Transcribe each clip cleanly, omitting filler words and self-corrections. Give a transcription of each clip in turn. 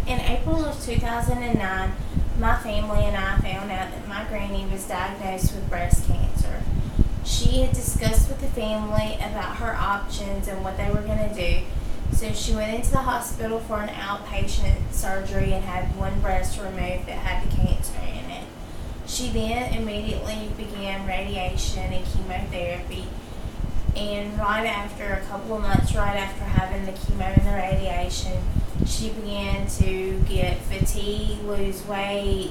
In April of 2009, my family and I found out that my granny was diagnosed with breast cancer. She had discussed with the family about her options and what they were going to do. So she went into the hospital for an outpatient surgery and had one breast removed that had the cancer in it. She then immediately began radiation and chemotherapy. And a couple of months right after having the chemo and the radiation, she began to get fatigue, lose weight,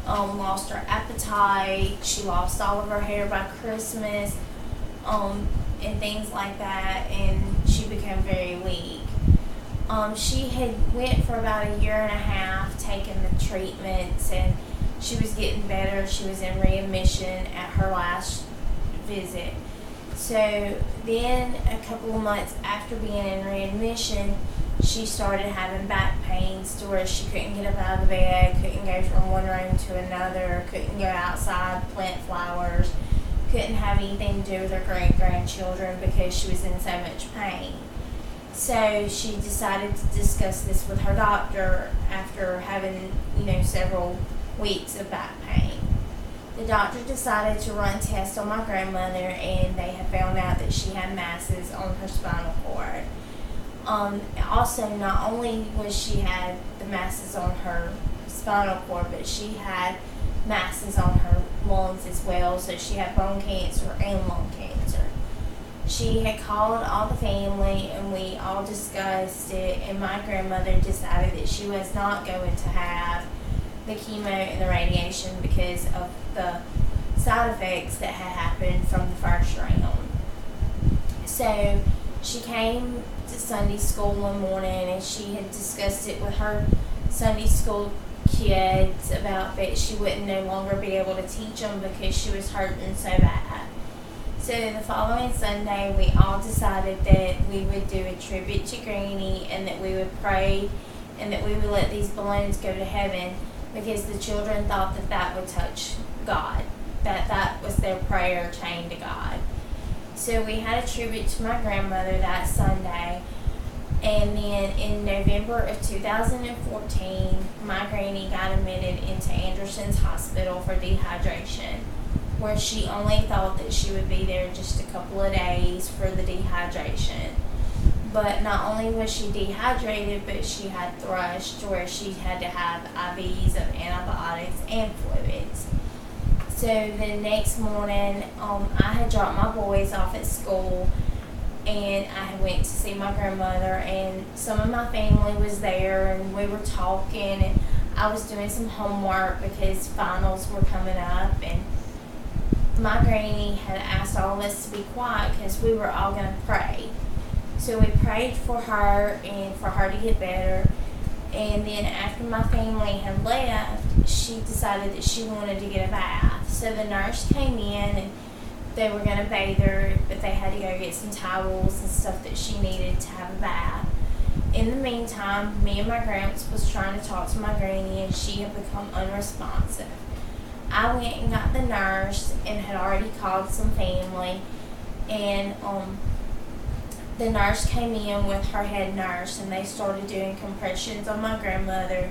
lost her appetite. She lost all of her hair by Christmas, and things like that, and she became very weak. She had went for about a year and a half taking the treatments, and she was getting better. She was in readmission at her last visit. So then a couple of months after being in readmission, she started having back pains to where she couldn't get up out of the bed, couldn't go from one room to another, couldn't go outside, plant flowers, couldn't have anything to do with her great-grandchildren because she was in so much pain. So she decided to discuss this with her doctor after having, several weeks of back pain. The doctor decided to run tests on my grandmother, and they had found out that she had masses on her spinal cord. Also, not only was she had the masses on her spinal cord, but she had masses on her lungs as well. So she had bone cancer and lung cancer. She had called all the family, and we all discussed it, and my grandmother decided that she was not going to have the chemo and the radiation because of the side effects that had happened from the first round. So she came to Sunday school one morning, and she had discussed it with her Sunday school kids about that she wouldn't no longer be able to teach them because she was hurting so bad. So the following Sunday, we all decided that we would do a tribute to Granny, and that we would pray, and that we would let these balloons go to heaven, because the children thought that that would touch God, that was their prayer chain to God. So we had a tribute to my grandmother that Sunday, and then in November of 2014, my granny got admitted into Anderson's Hospital for dehydration, where she only thought that she would be there just a couple of days for the dehydration. But not only was she dehydrated, but she had thrush, to where she had to have IVs of antibiotics and fluids. So the next morning, I had dropped my boys off at school, and I had went to see my grandmother, and some of my family was there, and we were talking, and I was doing some homework because finals were coming up, and my granny had asked all of us to be quiet because we were all going to pray. So we prayed for her and for her to get better. And then after my family had left, she decided that she wanted to get a bath. So the nurse came in, and they were going to bathe her, but they had to go get some towels and stuff that she needed to have a bath. In the meantime, me and my gramps was trying to talk to my granny, and she had become unresponsive. I went and got the nurse and had already called some family, and the nurse came in with her head nurse, and they started doing compressions on my grandmother,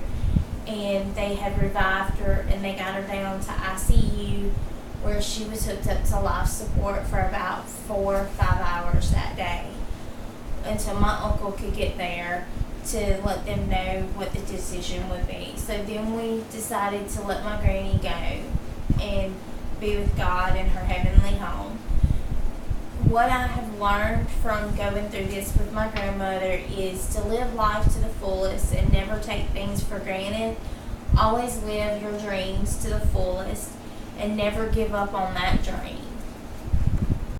and they had revived her, and they got her down to ICU, where she was hooked up to life support for about 4 or 5 hours that day, until my uncle could get there to let them know what the decision would be. So then we decided to let my granny go and be with God in her heavenly home. What I have learned from going through this with my grandmother is to live life to the fullest and never take things for granted. Always live your dreams to the fullest and never give up on that